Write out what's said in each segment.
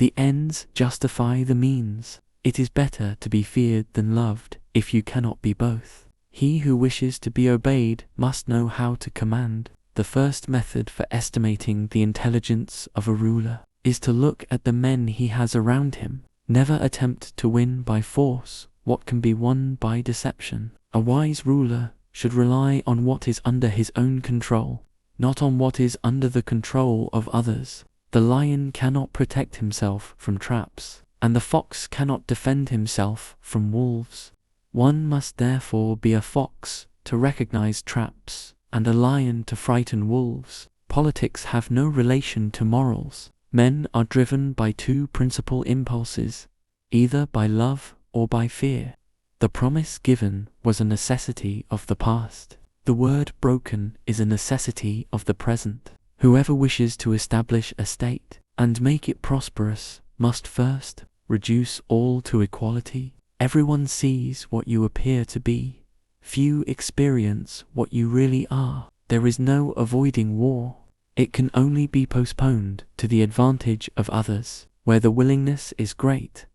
The ends justify the means. It is better to be feared than loved, if you cannot be both. He who wishes to be obeyed must know how to command. The first method for estimating the intelligence of a ruler is to look at the men he has around him. Never attempt to win by force what can be won by deception. A wise ruler should rely on what is under his own control, not on what is under the control of others. The lion cannot protect himself from traps, and the fox cannot defend himself from wolves. One must therefore be a fox to recognize traps, and a lion to frighten wolves. Politics have no relation to morals. Men are driven by two principal impulses, either by love or by fear. The promise given was a necessity of the past. The word broken is a necessity of the present. Whoever wishes to establish a state and make it prosperous must first reduce all to equality. Everyone sees what you appear to be. Few experience what you really are. There is no avoiding war. It can only be postponed to the advantage of others. Where the willingness is great,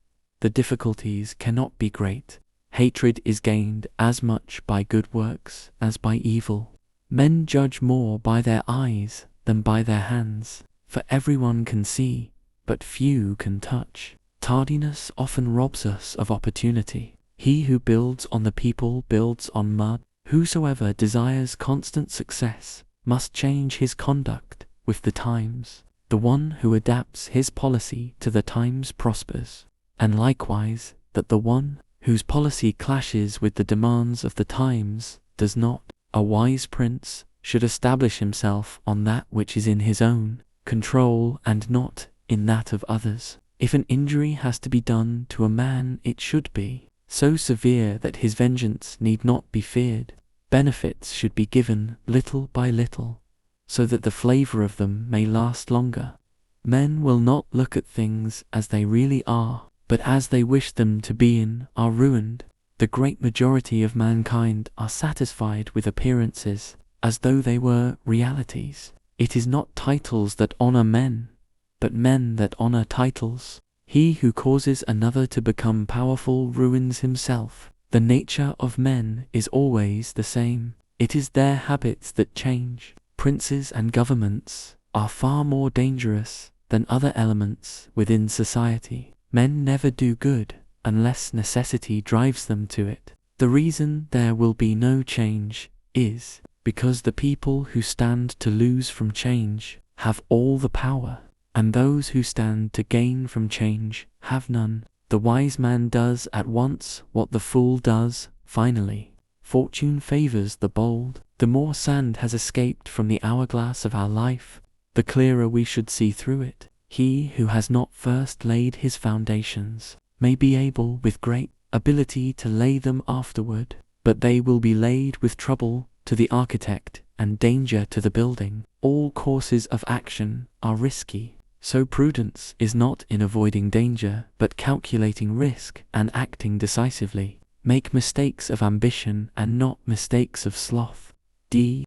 the difficulties cannot be great. Hatred is gained as much by good works as by evil. Men judge more by their eyes than by their hands, for everyone can see, but few can touch. Tardiness often robs us of opportunity. He who builds on the people builds on mud. Whosoever desires constant success must change his conduct with the times. The one who adapts his policy to the times prospers, and likewise that the one whose policy clashes with the demands of the times does not. A wise prince should establish himself on that which is in his own control and not in that of others. If an injury has to be done to a man, it should be so severe that his vengeance need not be feared. Benefits should be given little by little, so that the flavor of them may last longer. Men will not look at things as they really are, but as they wish them to be and are ruined. The great majority of mankind are satisfied with appearances as though they were realities. It is not titles that honor men, but men that honor titles. He who causes another to become powerful ruins himself. The nature of men is always the same. It is their habits that change. Princes and governments are far more dangerous than other elements within society. Men never do good unless necessity drives them to it. The reason there will be no change is because the people who stand to lose from change have all the power, and those who stand to gain from change have none. The wise man does at once what the fool does finally. Fortune favors the bold. The more sand has escaped from the hourglass of our life, the clearer we should see through it. He who has not first laid his foundations may be able with great ability to lay them afterward, but they will be laid with trouble to the architect and danger to the building. All courses of action are risky, so prudence is not in avoiding danger, but calculating risk and acting decisively. Make mistakes of ambition and not mistakes of sloth. D.